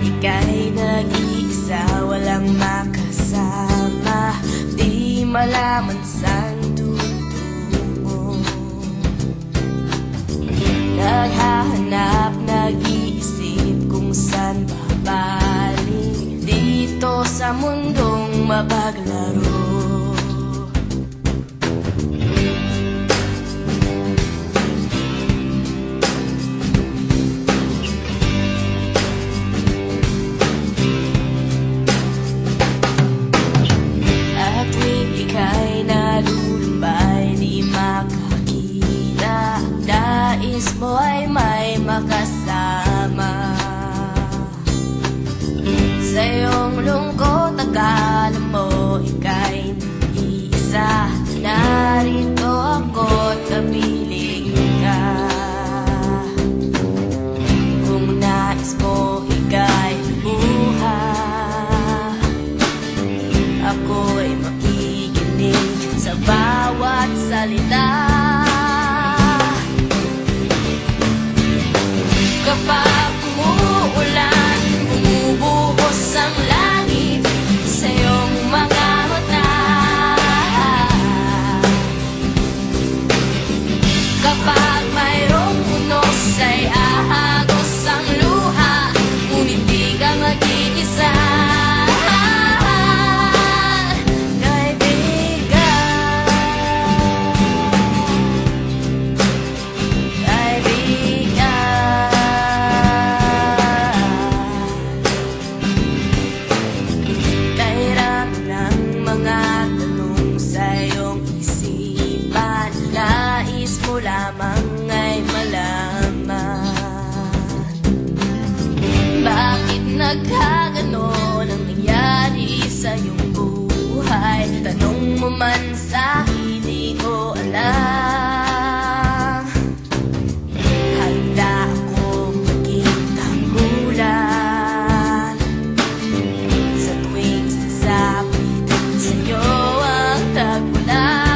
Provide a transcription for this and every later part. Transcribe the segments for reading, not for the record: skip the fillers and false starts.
ika'y nag-iisa, walang makasama, di malaman saan tutungo. Naghahanap, nag-iisip kung saan babaling dito sa mundong mapaglaro. Ika'y nalulumbay, di makakita, nais mo ay may makasama. Sa iyong lungkot, akala mo ika'y nag-iisa, narito ako't kapiling ka. Kung nais mo ika'y lubuhan, ako'y makikinig sa bawat salita. Kapag umuulan, bumubuhos ang langit sa iyong mga mata. Kapag mayroong unos ay ahagos ang luha, ngunit di ka mag-iisa. Lamang ay malaman bakit nagkaganon ang nangyari sa iyong buhay. Tanong mo man sa hindi ko alam. Handa akong maging tanggulan sa tuwing sasapit sa iyo ang tagpulan.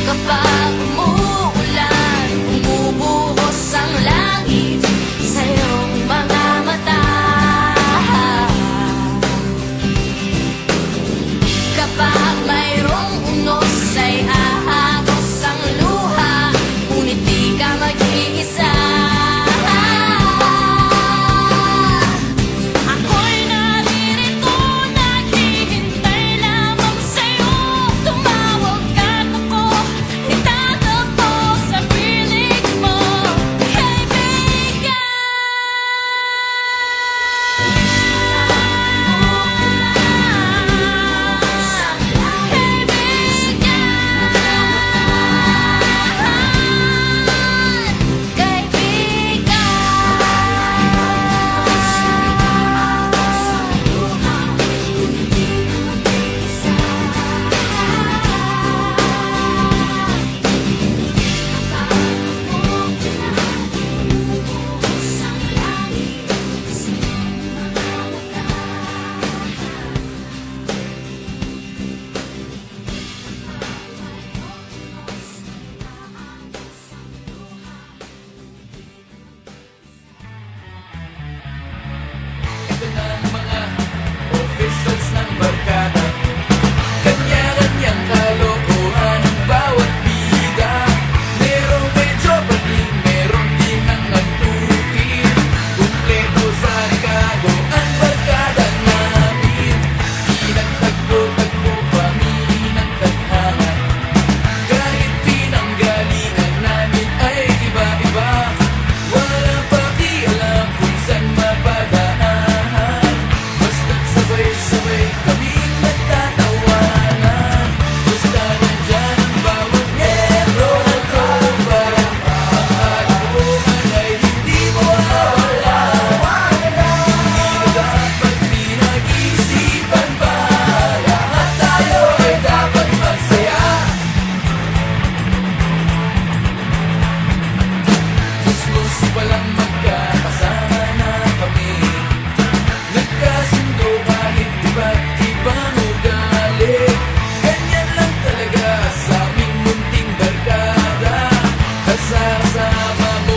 Kapag umuulan, bumubuhos ang langit sa iyong mga mata. Kapag mayroong unos ay ahagos ang luha, ngunit di ka mag-iisa. Ako'y naririto, naghihintay lamang sa'yo. Tumawag ka ako, itatagpo sa piling mo, kaibigan. Ito na ang mga officials ng barkada, kanya-kanyang kalokohan ang bawat bida. Merong medyo pating, meron din ang antukin. Kumpleto sa Ricardo ang barkada namin. Di nagtagpo-tagpo kami ng tadhana, kahit pinanggalingan namin ay iba-iba. Walang pakialam kung saan mapadaanan, basta't sabay-sabay kaming nagtatawanan. Basta nandyan ang bawat miyembro ng tropa, ang kalokohan ay hindi mawawala. Hindi na dapat pinag-isipan pa, lahat tayo ay dapat magsaya. Gusto palang magkakasama na kami, nagkasundo kahit iba't ibang ugali. Ganyan lang talaga sa aming munting barkada, kasama mo